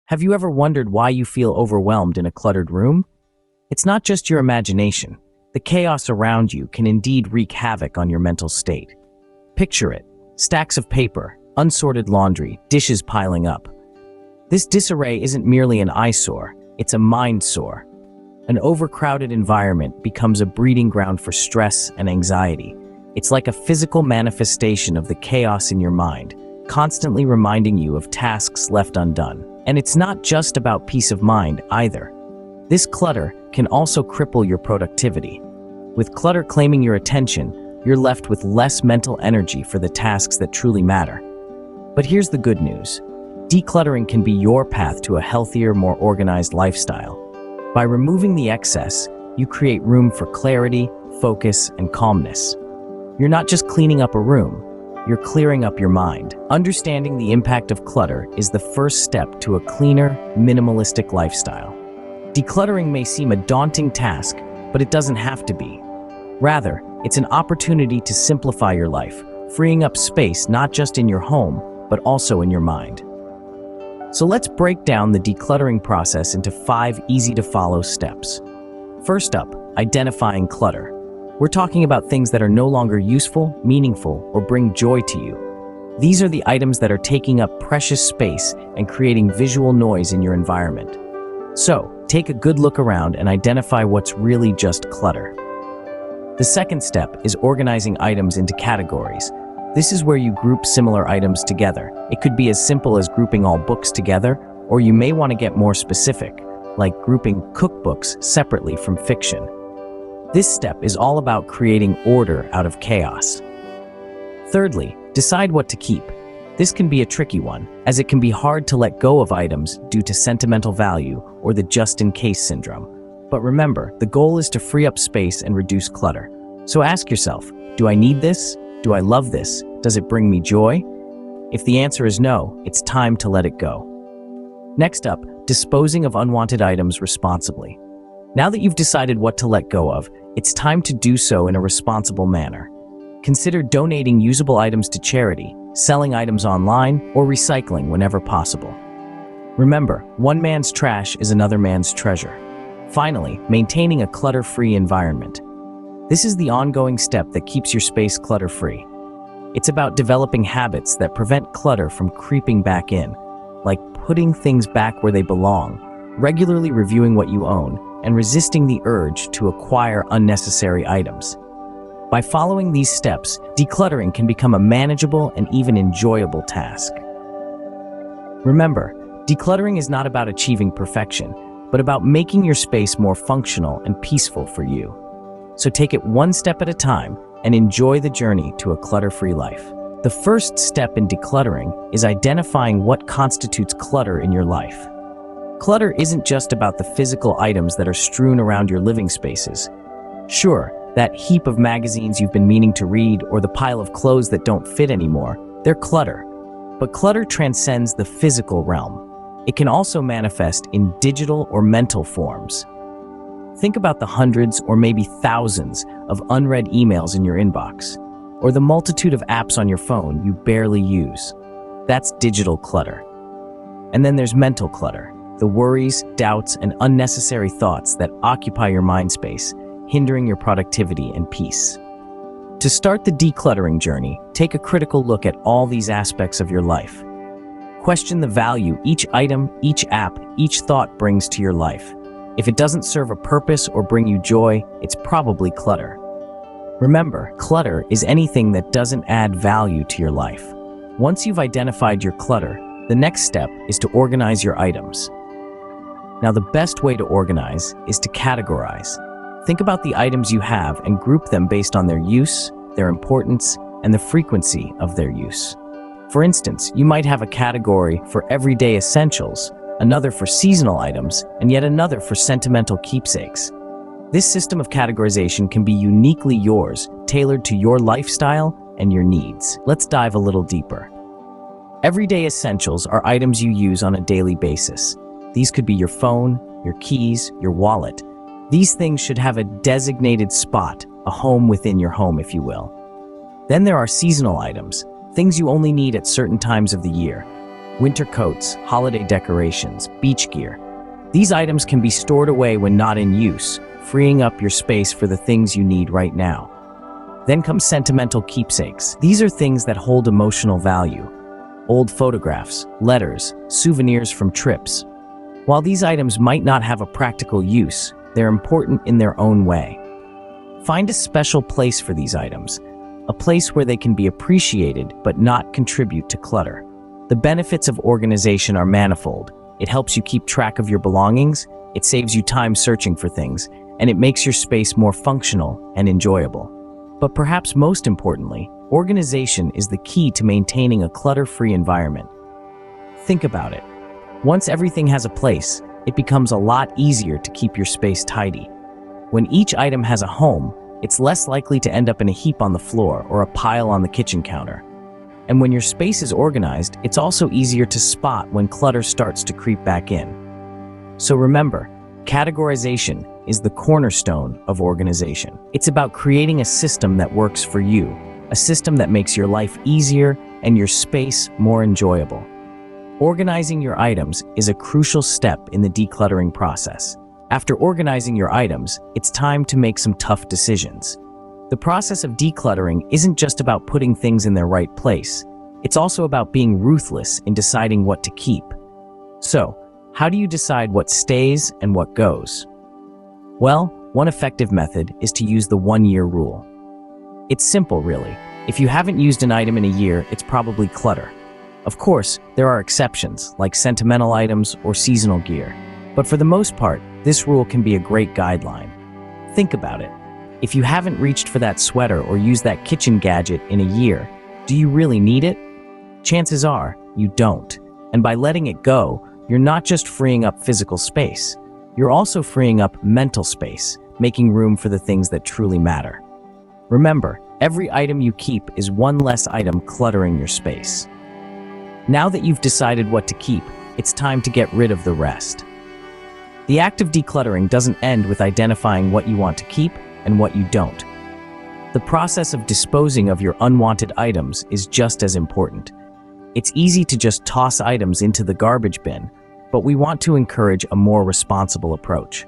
Have you ever wondered why you feel overwhelmed in a cluttered room? It's not just your imagination. The chaos around you can indeed wreak havoc on your mental state. Picture it: stacks of paper, unsorted laundry, dishes piling up. This disarray isn't merely an eyesore, it's a mind sore. An overcrowded environment becomes a breeding ground for stress and anxiety. It's like a physical manifestation of the chaos in your mind, constantly reminding you of tasks left undone. And it's not just about peace of mind either. This clutter can also cripple your productivity. With clutter claiming your attention, you're left with less mental energy for the tasks that truly matter. But here's the good news. Decluttering can be your path to a healthier, more organized lifestyle. By removing the excess, you create room for clarity, focus, and calmness. You're not just cleaning up a room, you're clearing up your mind. Understanding the impact of clutter is the first step to a cleaner, minimalistic lifestyle. Decluttering may seem a daunting task, but it doesn't have to be. Rather, it's an opportunity to simplify your life, freeing up space not just in your home, but also in your mind. So let's break down the decluttering process into 5 easy-to-follow steps. First up, identifying clutter. We're talking about things that are no longer useful, meaningful, or bring joy to you. These are the items that are taking up precious space and creating visual noise in your environment. So, take a good look around and identify what's really just clutter. The second step is organizing items into categories. This is where you group similar items together. It could be as simple as grouping all books together, or you may want to get more specific, like grouping cookbooks separately from fiction. This step is all about creating order out of chaos. Thirdly, decide what to keep. This can be a tricky one, as it can be hard to let go of items due to sentimental value or the just-in-case syndrome. But remember, the goal is to free up space and reduce clutter. So ask yourself, do I need this? Do I love this? Does it bring me joy? If the answer is no, it's time to let it go. Next up, disposing of unwanted items responsibly. Now that you've decided what to let go of, it's time to do so in a responsible manner. Consider donating usable items to charity, selling items online, or recycling whenever possible. Remember, one man's trash is another man's treasure. Finally, maintaining a clutter-free environment. This is the ongoing step that keeps your space clutter-free. It's about developing habits that prevent clutter from creeping back in, like putting things back where they belong, regularly reviewing what you own, and resisting the urge to acquire unnecessary items. By following these steps, decluttering can become a manageable and even enjoyable task. Remember, decluttering is not about achieving perfection, but about making your space more functional and peaceful for you. So take it one step at a time and enjoy the journey to a clutter-free life. The first step in decluttering is identifying what constitutes clutter in your life. Clutter isn't just about the physical items that are strewn around your living spaces. Sure, that heap of magazines you've been meaning to read or the pile of clothes that don't fit anymore, they're clutter. But clutter transcends the physical realm. It can also manifest in digital or mental forms. Think about the hundreds or maybe thousands of unread emails in your inbox, or the multitude of apps on your phone you barely use. That's digital clutter. And then there's mental clutter. The worries, doubts, and unnecessary thoughts that occupy your mind space, hindering your productivity and peace. To start the decluttering journey, take a critical look at all these aspects of your life. Question the value each item, each app, each thought brings to your life. If it doesn't serve a purpose or bring you joy, it's probably clutter. Remember, clutter is anything that doesn't add value to your life. Once you've identified your clutter, the next step is to organize your items. Now, the best way to organize is to categorize. Think about the items you have and group them based on their use, their importance, and the frequency of their use. For instance, you might have a category for everyday essentials, another for seasonal items, and yet another for sentimental keepsakes. This system of categorization can be uniquely yours, tailored to your lifestyle and your needs. Let's dive a little deeper. Everyday essentials are items you use on a daily basis. These could be your phone, your keys, your wallet. These things should have a designated spot, a home within your home, if you will. Then there are seasonal items, things you only need at certain times of the year. winter coats, holiday decorations, beach gear. These items can be stored away when not in use, freeing up your space for the things you need right now. Then come sentimental keepsakes. These are things that hold emotional value. Old photographs, letters, souvenirs from trips. While these items might not have a practical use, they're important in their own way. Find a special place for these items, a place where they can be appreciated but not contribute to clutter. The benefits of organization are manifold. It helps you keep track of your belongings, it saves you time searching for things, and it makes your space more functional and enjoyable. But perhaps most importantly, organization is the key to maintaining a clutter-free environment. Think about it. Once everything has a place, it becomes a lot easier to keep your space tidy. When each item has a home, it's less likely to end up in a heap on the floor or a pile on the kitchen counter. And when your space is organized, it's also easier to spot when clutter starts to creep back in. So remember, categorization is the cornerstone of organization. It's about creating a system that works for you, a system that makes your life easier and your space more enjoyable. Organizing your items is a crucial step in the decluttering process. After organizing your items, it's time to make some tough decisions. The process of decluttering isn't just about putting things in their right place. It's also about being ruthless in deciding what to keep. So, how do you decide what stays and what goes? Well, one effective method is to use the 1-year rule. It's simple, really. If you haven't used an item in a year, it's probably clutter. Of course, there are exceptions, like sentimental items or seasonal gear. But for the most part, this rule can be a great guideline. Think about it. If you haven't reached for that sweater or used that kitchen gadget in a year, do you really need it? Chances are, you don't. And by letting it go, you're not just freeing up physical space. You're also freeing up mental space, making room for the things that truly matter. Remember, every item you keep is one less item cluttering your space. Now that you've decided what to keep, it's time to get rid of the rest. The act of decluttering doesn't end with identifying what you want to keep and what you don't. The process of disposing of your unwanted items is just as important. It's easy to just toss items into the garbage bin, but we want to encourage a more responsible approach.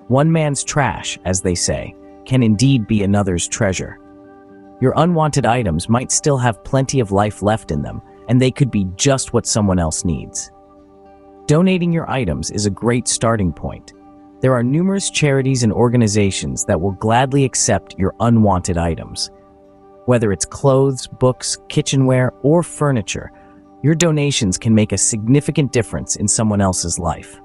One man's trash, as they say, can indeed be another's treasure. Your unwanted items might still have plenty of life left in them, and they could be just what someone else needs. Donating your items is a great starting point. There are numerous charities and organizations that will gladly accept your unwanted items. Whether it's clothes, books, kitchenware, or furniture, your donations can make a significant difference in someone else's life.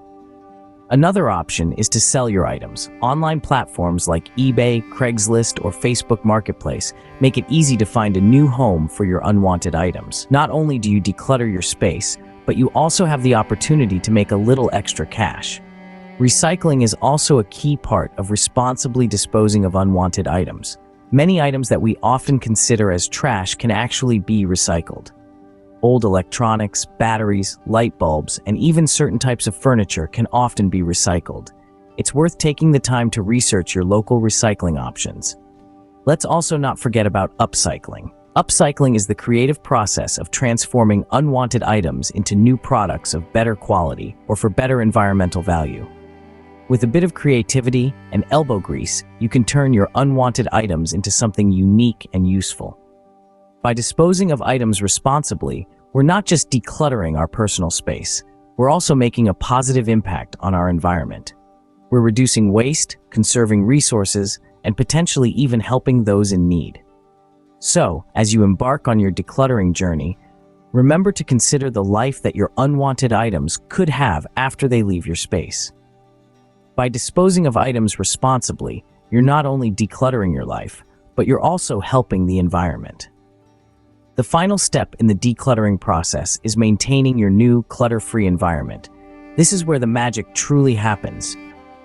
Another option is to sell your items. Online platforms like eBay, Craigslist, or Facebook Marketplace make it easy to find a new home for your unwanted items. Not only do you declutter your space, but you also have the opportunity to make a little extra cash. Recycling is also a key part of responsibly disposing of unwanted items. Many items that we often consider as trash can actually be recycled. Old electronics, batteries, light bulbs, and even certain types of furniture can often be recycled. It's worth taking the time to research your local recycling options. Let's also not forget about upcycling. Upcycling is the creative process of transforming unwanted items into new products of better quality or for better environmental value. With a bit of creativity and elbow grease, you can turn your unwanted items into something unique and useful. By disposing of items responsibly, we're not just decluttering our personal space, we're also making a positive impact on our environment. We're reducing waste, conserving resources, and potentially even helping those in need. So, as you embark on your decluttering journey, remember to consider the life that your unwanted items could have after they leave your space. By disposing of items responsibly, you're not only decluttering your life, but you're also helping the environment. The final step in the decluttering process is maintaining your new clutter-free environment. This is where the magic truly happens.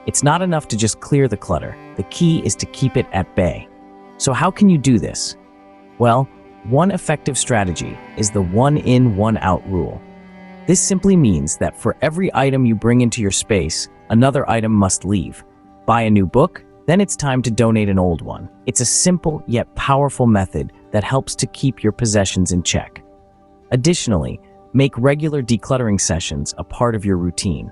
It's not enough to just clear the clutter. The key is to keep it at bay. So how can you do this? Well, one effective strategy is the one in, one out rule. This simply means that for every item you bring into your space, another item must leave. Buy a new book, then it's time to donate an old one. It's a simple yet powerful method that helps to keep your possessions in check. Additionally, Make regular decluttering sessions a part of your routine.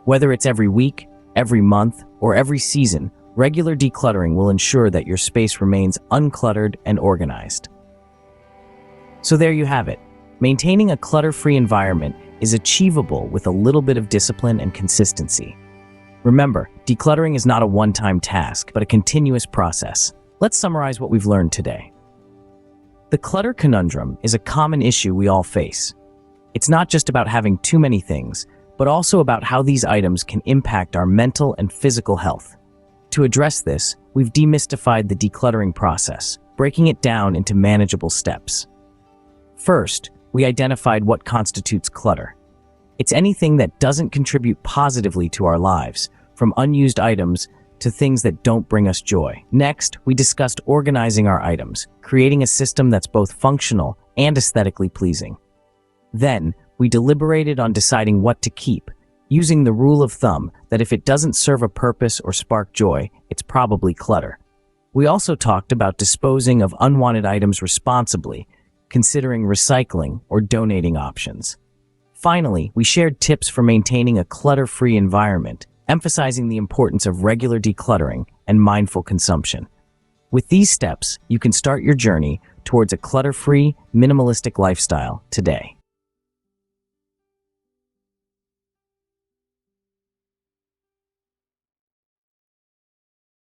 Whether it's every week, every month, or every season, regular decluttering will ensure that your space remains uncluttered and organized. So there you have it. Maintaining a clutter-free environment is achievable with a little bit of discipline and consistency. Remember, decluttering is not a one-time task, but a continuous process. Let's summarize what we've learned today. The clutter conundrum is a common issue we all face. It's not just about having too many things, but also about how these items can impact our mental and physical health. To address this, we've demystified the decluttering process, breaking it down into manageable steps. First, we identified what constitutes clutter. It's anything that doesn't contribute positively to our lives, from unused items to things that don't bring us joy. Next, we discussed organizing our items, creating a system that's both functional and aesthetically pleasing. Then, we deliberated on deciding what to keep, using the rule of thumb that if it doesn't serve a purpose or spark joy, it's probably clutter. We also talked about disposing of unwanted items responsibly, considering recycling or donating options. Finally, we shared tips for maintaining a clutter-free environment, emphasizing the importance of regular decluttering and mindful consumption. With these steps, you can start your journey towards a clutter-free, minimalistic lifestyle today.